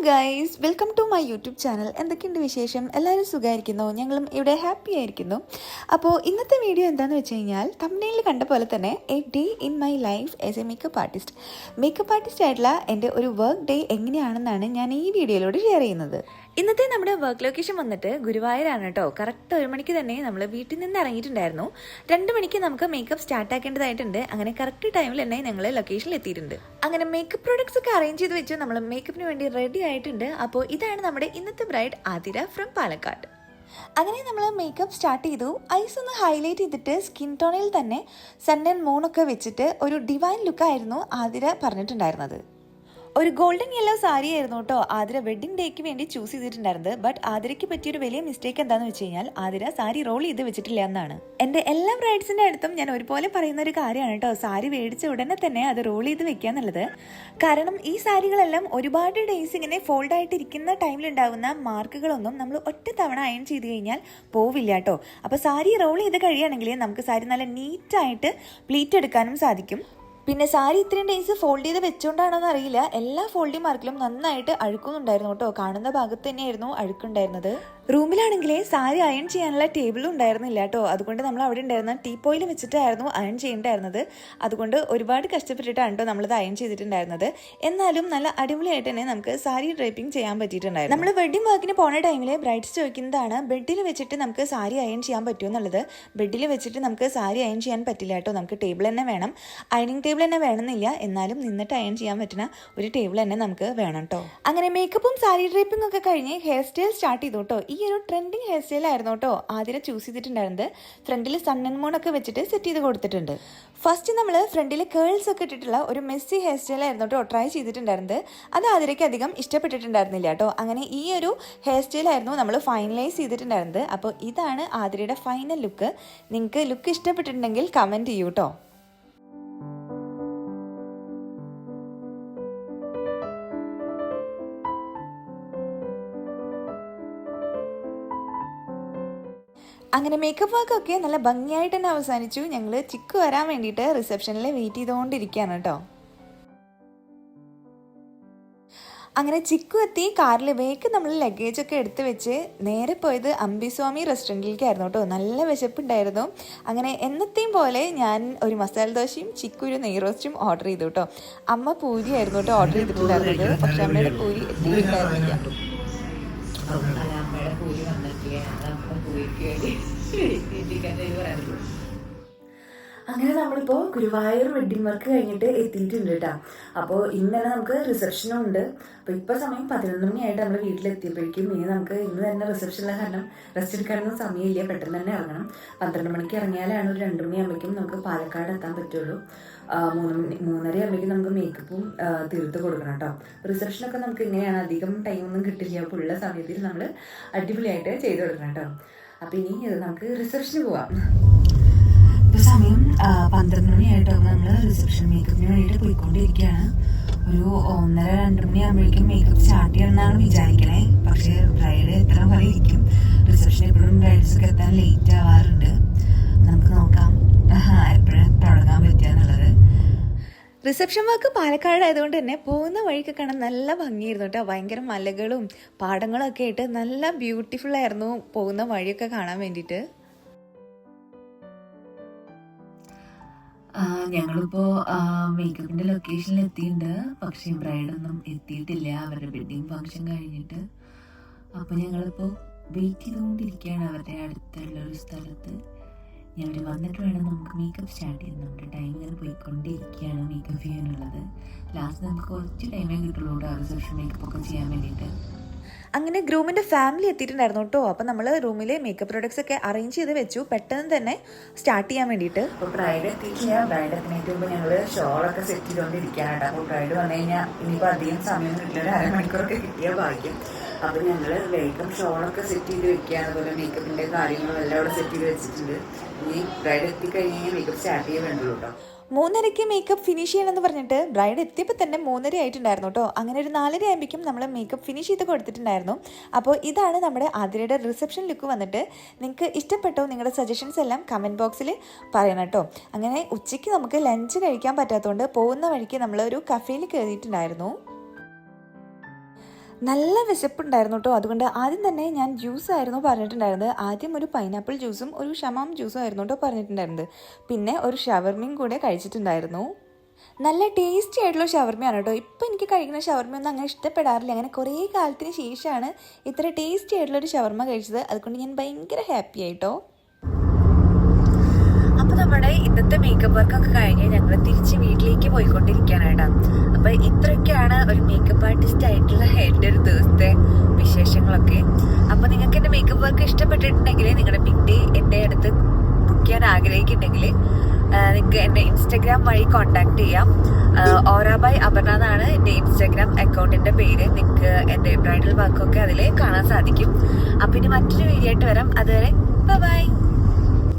Guys, welcome to my YouTube channel. എന്തൊക്കെയുണ്ട് വിശേഷം? എല്ലാവരും സുഖമായിരിക്കുന്നു. ഞങ്ങളും ഇവിടെ ഹാപ്പി ആയിരിക്കുന്നു. അപ്പോൾ ഇന്നത്തെ വീഡിയോ എന്താണെന്ന് വെച്ച് കഴിഞ്ഞാൽ തംബ്നെയിലിൽ കണ്ട പോലെ തന്നെ A day in my life as A makeup artist. Makeup artist ആയിട്ടുള്ള എൻ്റെ ഒരു വർക്ക് ഡേ എങ്ങനെയാണെന്നാണ് ഞാൻ ഈ വീഡിയോയിലൂടെ ഷെയർ ചെയ്യുന്നത്. ഇന്നത്തെ നമ്മുടെ വർക്ക് ലൊക്കേഷൻ വന്നിട്ട് ഗുരുവായൂരാണ് കേട്ടോ. കറക്റ്റ് 1 മണിക്ക് തന്നെ നമ്മൾ വീട്ടിൽ നിന്ന് ഇറങ്ങിയിട്ടുണ്ടായിരുന്നു. 2 മണിക്ക് നമുക്ക് മേക്കപ്പ് സ്റ്റാർട്ട് ആക്കേണ്ടതായിട്ടുണ്ട്. അങ്ങനെ കറക്റ്റ് ടൈമിൽ തന്നെ ഞങ്ങൾ ലൊക്കേഷനിൽ എത്തിയിട്ടുണ്ട്. അങ്ങനെ മേക്കപ്പ് പ്രോഡക്ട്സ് ഒക്കെ അറേഞ്ച് ചെയ്ത് വെച്ച് നമ്മൾ മേക്കപ്പിന് വേണ്ടി റെഡി ആയിട്ടുണ്ട്. അപ്പോൾ ഇതാണ് നമ്മുടെ ഇന്നത്തെ ബ്രൈഡ് ആതിര ഫ്രം പാലക്കാട്. അങ്ങനെ നമ്മൾ മേക്കപ്പ് സ്റ്റാർട്ട് ചെയ്തു. ഐസ് ഒന്ന് ഹൈലൈറ്റ് ചെയ്തിട്ട് സ്കിൻ ടോണിൽ തന്നെ സൺ ആൻഡ് മൂൺ ഒക്കെ വെച്ചിട്ട് ഒരു ഡിവൈൻ ലുക്കായിരുന്നു ആതിര പറഞ്ഞിട്ടുണ്ടായിരുന്നത്. ഒരു ഗോൾഡൻ യെല്ലോ സാരി ആയിരുന്നു കേട്ടോ ആതിര വെഡ്ഡിംഗ് ഡേക്ക് വേണ്ടി ചൂസ് ചെയ്തിട്ടുണ്ടായിരുന്നത്. ബട്ട് ആതിരയ്ക്ക് പറ്റിയൊരു വലിയ മിസ്റ്റേക്ക് എന്താണെന്ന് വെച്ച് കഴിഞ്ഞാൽ ആതിര സാരി റോൾ ചെയ്ത് വെച്ചിട്ടില്ല എന്നാണ്. എൻ്റെ എല്ലാ ബ്രൈഡ്സിൻ്റെ അടുത്തും ഞാൻ ഒരുപോലെ പറയുന്ന ഒരു കാര്യമാണ് കേട്ടോ, സാരി മേടിച്ച ഉടനെ തന്നെ അത് റോൾ ചെയ്ത് വെക്കുക എന്നുള്ളത്. കാരണം ഈ സാരികളെല്ലാം ഒരുപാട് ഡേയ്സ് ഇങ്ങനെ ഫോൾഡ് ആയിട്ടിരിക്കുന്ന ടൈമിലുണ്ടാകുന്ന മാർക്കുകളൊന്നും നമ്മൾ ഒറ്റ തവണ അയൺ ചെയ്ത് കഴിഞ്ഞാൽ പോവില്ല കേട്ടോ. അപ്പോൾ സാരി റോൾ ചെയ്ത് കഴിയുകയാണെങ്കിൽ നമുക്ക് സാരി നല്ല നീറ്റായിട്ട് പ്ലീറ്റ് എടുക്കാനും സാധിക്കും. പിന്നെ സാരി ഇത്രയും ഡേയ്സ് ഫോൾഡ് ചെയ്ത് വെച്ചുകൊണ്ടാണോന്ന് അറിയില്ല, എല്ലാ ഫോൾഡിങ് മാർക്കിലും നന്നായിട്ട് അഴുക്കുന്നുണ്ടായിരുന്നു കേട്ടോ. കാണുന്ന ഭാഗത്ത് തന്നെയായിരുന്നു അഴുക്കുണ്ടായിരുന്നത്. റൂമിലാണെങ്കിൽ സാരി അയൺ ചെയ്യാനുള്ള ടേബിളും ഉണ്ടായിരുന്നില്ല കേട്ടോ. അതുകൊണ്ട് നമ്മൾ അവിടെ ഉണ്ടായിരുന്ന ടീപ്പോയിൽ വെച്ചിട്ടായിരുന്നു അയൺ ചെയ്യേണ്ടായിരുന്നത്. അതുകൊണ്ട് ഒരുപാട് കഷ്ടപ്പെട്ടിട്ടാണ് കേട്ടോ നമ്മളത് അയൺ ചെയ്തിട്ടുണ്ടായിരുന്നത്. എന്നാലും നല്ല അടിപൊളിയായിട്ട് തന്നെ നമുക്ക് സാരി ഡ്രൈപ്പിംഗ് ചെയ്യാൻ പറ്റിയിട്ടുണ്ടായിരുന്നു. നമ്മൾ വെഡ്ഡിംഗ് വർക്കിന് പോണ ടൈമിൽ ബ്രൈഡ്സ് ചോദിക്കുന്നതാണ് ബെഡിൽ വെച്ചിട്ട് നമുക്ക് സാരി അയൺ ചെയ്യാൻ പറ്റുമോ എന്നുള്ളത്. ബെഡിൽ വെച്ചിട്ട് നമുക്ക് സാരി അയൺ ചെയ്യാൻ പറ്റില്ല കേട്ടോ. നമുക്ക് ടേബിൾ തന്നെ വേണം. അയണിങ് ടേബിൾ തന്നെ വേണമെന്നില്ല, എന്നാലും നിന്നിട്ട് അയൺ ചെയ്യാൻ പറ്റുന്ന ഒരു ടേബിൾ തന്നെ നമുക്ക് വേണം കേട്ടോ. അങ്ങനെ മേക്കപ്പും സാരി ഡ്രൈപ്പിംഗ് ഒക്കെ കഴിഞ്ഞ് ഹെയർ സ്റ്റൈൽ സ്റ്റാർട്ട് ചെയ്തു കേട്ടോ. ഈ ഒരു ട്രെൻഡിങ് ഹെയർ സ്റ്റൈൽ ആയിരുന്നു കേട്ടോ ആതിര ചൂസ് ചെയ്തിട്ടുണ്ടായിരുന്നത്. ഫ്രണ്ടിൽ സൺ ആൻഡ് മൂൺ ഒക്കെ വെച്ചിട്ട് സെറ്റ് ചെയ്ത് കൊടുത്തിട്ടുണ്ട്. ഫസ്റ്റ് നമ്മൾ ഫ്രണ്ടിൽ കേൾസ് ഒക്കെ ഇട്ടിട്ടുള്ള ഒരു മെസ്സി ഹെയർ സ്റ്റൈൽ ആയിരുന്നു കേട്ടോ ട്രൈ ചെയ്തിട്ടുണ്ടായിരുന്നത്. അത് ആതിരയ്ക്ക് അധികം ഇഷ്ടപ്പെട്ടിട്ടുണ്ടായിരുന്നില്ല കേട്ടോ. അങ്ങനെ ഈ ഒരു ഹെയർ സ്റ്റൈൽ ആയിരുന്നു നമ്മൾ ഫൈനലൈസ് ചെയ്തിട്ടുണ്ടായിരുന്നത്. അപ്പോൾ ഇതാണ് ആതിരയുടെ ഫൈനൽ ലുക്ക്. നിങ്ങൾക്ക് ലുക്ക് ഇഷ്ടപ്പെട്ടിട്ടുണ്ടെങ്കിൽ കമൻറ്റ് ചെയ്യൂ കേട്ടോ. അങ്ങനെ മേക്കപ്പ് വർക്കൊക്കെ നല്ല ഭംഗിയായിട്ട് തന്നെ അവസാനിച്ചു. ഞങ്ങൾ ചിക്കു വരാൻ വേണ്ടിയിട്ട് റിസപ്ഷനിൽ വെയിറ്റ് ചെയ്തുകൊണ്ടിരിക്കുകയാണ് കേട്ടോ. അങ്ങനെ ചിക്കു എത്തി. കാറിൽ വേക്ക് നമ്മൾ ലഗേജൊക്കെ എടുത്ത് വെച്ച് നേരെ പോയത് അംബിസ്വാമി റെസ്റ്റോറൻറ്റിലേക്കായിരുന്നു കേട്ടോ. നല്ല വിശപ്പുണ്ടായിരുന്നു. അങ്ങനെ എന്നത്തെയും പോലെ ഞാൻ ഒരു മസാല ദോശയും ചിക്കു ഒരു നെയ് റോസ്റ്റും ഓർഡർ ചെയ്തു കേട്ടോ. അമ്മ പൂരി ആയിരുന്നു കേട്ടോ ഓർഡർ ചെയ്തിട്ടുണ്ടായിരുന്നത്. പക്ഷെ അമ്മയുടെ പൂരി എത്തിയിട്ടുണ്ടായിരുന്നില്ല. അങ്ങനെ നമ്മളിപ്പോൾ ഗുരുവായൂർ വെഡ്ഡിംഗ് വർക്ക് കഴിഞ്ഞിട്ട് എത്തിയിട്ടുണ്ട് കേട്ടോ. അപ്പോൾ ഇന്ന് തന്നെ നമുക്ക് റിസപ്ഷനും ഉണ്ട്. അപ്പോൾ ഇപ്പോൾ സമയം 11 മണിയായിട്ട് നമ്മൾ വീട്ടിലെത്തിയപ്പോഴേക്കും ഇനി നമുക്ക് ഇന്ന് തന്നെ റിസപ്ഷനിലെ കാരണം റെസ്റ്റ് എടുക്കാനൊന്നും സമയമില്ല, പെട്ടെന്ന് തന്നെ ഇറങ്ങണം. 12 മണിക്ക് ഇറങ്ങിയാലാണ് ഒരു 2 മണിയാകുമ്പോഴേക്കും നമുക്ക് പാലക്കാട് എത്താൻ പറ്റുള്ളൂ. 3:30 ആകുമ്പോഴേക്കും നമുക്ക് മേക്കപ്പും തീർത്ത് കൊടുക്കണം കേട്ടോ. റിസപ്ഷനൊക്കെ നമുക്ക് ഇങ്ങനെയാണ്, അധികം ടൈമൊന്നും കിട്ടില്ല. അപ്പോൾ ഉള്ള സമയത്തിൽ നമ്മൾ അടിപൊളിയായിട്ട് ചെയ്ത് കൊടുക്കണം കേട്ടോ. അപ്പോൾ ഇനി നമുക്ക് റിസപ്ഷന് പോവാം. ഇപ്പോൾ സമയം 12 മണിയായിട്ടാകുമ്പോൾ നമ്മൾ റിസപ്ഷൻ മേക്കപ്പിന് വേണ്ടിയിട്ട് പോയിക്കൊണ്ടിരിക്കുകയാണ്. ഒരു 1:30-2 മണിയാകുമ്പോഴേക്കും മേക്കപ്പ് സ്റ്റാർട്ട് ചെയ്യണമെന്നാണ് വിചാരിക്കണേ. പക്ഷേ ബ്രൈഡ് എത്ര വരെ ഇരിക്കും. റിസപ്ഷൻ എപ്പോഴും ബ്രൈഡ്സൊക്കെ എത്താൻ ലേറ്റ് ആവാറുണ്ട്. നമുക്ക് നോക്കാം എപ്പോഴും തുടങ്ങാൻ പറ്റുക എന്നുള്ളത്. റിസപ്ഷൻ വർക്ക് പാലക്കാട് ആയതുകൊണ്ട് തന്നെ പോകുന്ന വഴിക്ക് കാണാൻ നല്ല ഭംഗിയായിരുന്നു കേട്ടോ. ഭയങ്കര മലകളും പാടങ്ങളും ഒക്കെ ആയിട്ട് നല്ല ബ്യൂട്ടിഫുൾ ആയിരുന്നു പോകുന്ന വഴിയൊക്കെ കാണാൻ വേണ്ടിയിട്ട്. ഞങ്ങളിപ്പോൾ മേക്കപ്പിൻ്റെ ലൊക്കേഷനിൽ എത്തിയിട്ടുണ്ട്. പക്ഷേ ബ്രൈഡൊന്നും എത്തിയിട്ടില്ല, അവരുടെ വെഡ്ഡിങ് ഫംഗ്ഷൻ കഴിഞ്ഞിട്ട്. അപ്പോൾ ഞങ്ങളിപ്പോൾ വെയിറ്റ് ചെയ്തുകൊണ്ടിരിക്കുകയാണ് അവരുടെ അടുത്തുള്ളൊരു സ്ഥലത്ത്. അവർ വന്നിട്ട് വേണം നമുക്ക് മേക്കപ്പ് സ്റ്റാർട്ട് ചെയ്യാൻ. നമ്മുടെ ടൈം ഇങ്ങനെ പോയിക്കൊണ്ടിരിക്കുകയാണ് മേക്കപ്പ് ചെയ്യാനുള്ളത്. ലാസ്റ്റ് നമുക്ക് കുറച്ച് ടൈമേ കിട്ടുള്ളൂ റിസപ്ഷൻ മേക്കപ്പ് ഒക്കെ ചെയ്യാൻ വേണ്ടിയിട്ട്. അങ്ങനെ ഗ്രൂമിൻ്റെ ഫാമിലി എത്തിയിട്ടുണ്ടായിരുന്നു കേട്ടോ. അപ്പോൾ നമ്മൾ റൂമിൽ മേക്കപ്പ് പ്രോഡക്ട്സ് ഒക്കെ അറേഞ്ച് ചെയ്ത് വെച്ചു പെട്ടെന്ന് തന്നെ സ്റ്റാർട്ട് ചെയ്യാൻ വേണ്ടിയിട്ട്. അപ്പോൾ ബ്രൈഡ് എത്തിയിട്ടില്ല. ബ്രൈഡ് എത്തുന്നതിന് മുമ്പ് ഞങ്ങൾ ഷോളൊക്കെ സെറ്റ് ചെയ്തുകൊണ്ടിരിക്കുകയാണ് കേട്ടോ. അപ്പോൾ ബ്രൈഡ് വന്നു കഴിഞ്ഞാൽ ഇനിയിപ്പോൾ അധികം സമയം കിട്ടില്ല, ഒരു അരമണിക്കൂറൊക്കെ കിട്ടിയാൽ ഭാഗ്യം. അപ്പോൾ ഞങ്ങൾ വേഗം ഷോളൊക്കെ സെറ്റ് ചെയ്ത് വെക്കുകയാണ്. അതുപോലെ മേക്കപ്പിൻ്റെ കാര്യങ്ങളും എല്ലാം അവിടെ സെറ്റ് ചെയ്ത് വെച്ചിട്ടുണ്ട്. ഇനി ബ്രൈഡ് എത്തിക്കഴിഞ്ഞാൽ മേക്കപ്പ് സ്റ്റാർട്ട് ചെയ്യാൻ വേണ്ടുള്ളൂ കേട്ടോ. 3:30 മേക്കപ്പ് ഫിനിഷ് ചെയ്യണമെന്ന് പറഞ്ഞിട്ട് ബ്രൈഡ് എത്തിയപ്പോൾ തന്നെ 3:30 ആയിട്ടുണ്ടായിരുന്നു കേട്ടോ. അങ്ങനെ ഒരു 4:30 ആകുമ്പോഴേക്കും നമ്മൾ മേക്കപ്പ് ഫിനിഷ് ചെയ്ത് കൊടുത്തിട്ടുണ്ടായിരുന്നു. അപ്പോൾ ഇതാണ് നമ്മുടെ ആതിരയുടെ റിസപ്ഷൻ ലുക്ക് വന്നിട്ട്. നിങ്ങൾക്ക് ഇഷ്ടപ്പെട്ടോ? നിങ്ങളുടെ സജഷൻസ് എല്ലാം കമൻറ്റ് ബോക്സിൽ പറയണം കേട്ടോ. അങ്ങനെ ഉച്ചയ്ക്ക് നമുക്ക് ലഞ്ച് കഴിക്കാൻ പറ്റാത്തതുകൊണ്ട് പോകുന്ന വഴിക്ക് നമ്മളൊരു കഫേയിൽ കയറിയിട്ടുണ്ടായിരുന്നു. നല്ല വിശപ്പുണ്ടായിരുന്നു കേട്ടോ. അതുകൊണ്ട് ആദ്യം തന്നെ ഞാൻ ജ്യൂസായിരുന്നു പറഞ്ഞിട്ടുണ്ടായിരുന്നത്. ആദ്യം ഒരു പൈനാപ്പിൾ ജ്യൂസും ഒരു ഷമാം ജ്യൂസും ആയിരുന്നു കേട്ടോ പറഞ്ഞിട്ടുണ്ടായിരുന്നത്. പിന്നെ ഒരു ഷവർമയും കൂടെ കഴിച്ചിട്ടുണ്ടായിരുന്നു. നല്ല ടേസ്റ്റി ആയിട്ടുള്ള ഷവർമയാണ് കേട്ടോ. ഇപ്പോൾ എനിക്ക് കഴിക്കുന്ന ഷവർമയൊന്നും അങ്ങനെ ഇഷ്ടപ്പെടാറില്ല. അങ്ങനെ കുറേ കാലത്തിന് ശേഷമാണ് ഇത്ര ടേസ്റ്റി ആയിട്ടുള്ളൊരു ഷവർമ കഴിച്ചത്. അതുകൊണ്ട് ഞാൻ ഭയങ്കര ഹാപ്പി ആയിട്ടോ. അപ്പോൾ നമ്മുടെ ഇന്നത്തെ മേക്കപ്പ് വർക്കൊക്കെ കഴിഞ്ഞ് ഞങ്ങൾ തിരിച്ച് വീട്ടിലേക്ക് പോയിക്കൊണ്ടിരിക്കുകയാണ്. അപ്പോൾ ഇത്രയൊക്കെയാണ് ഒരു മേക്കപ്പ് ആർട്ടിസ്റ്റ് ആയിട്ടുള്ള എൻ്റെ ഒരു ദിവസത്തെ വിശേഷങ്ങളൊക്കെ. അപ്പോൾ നിങ്ങൾക്ക് എൻ്റെ മേക്കപ്പ് വർക്ക് ഇഷ്ടപ്പെട്ടിട്ടുണ്ടെങ്കിൽ നിങ്ങളുടെ പിക്ക് എൻ്റെ അടുത്ത് ബുക്ക് ചെയ്യാൻ ആഗ്രഹിക്കുന്നുണ്ടെങ്കിൽ നിങ്ങൾക്ക് എൻ്റെ ഇൻസ്റ്റഗ്രാം വഴി കോൺടാക്ട് ചെയ്യാം. ഓറ ബൈ അപർണ എന്നാണ് എൻ്റെ ഇൻസ്റ്റഗ്രാം അക്കൗണ്ടിൻ്റെ പേര്. നിങ്ങൾക്ക് എൻ്റെ ബ്രൈഡൽ വർക്കൊക്കെ അതിൽ കാണാൻ സാധിക്കും. അപ്പോൾ ഇനി മറ്റൊരു വീഡിയോ ആയിട്ട് വരാം. അതുവരെ ബൈ.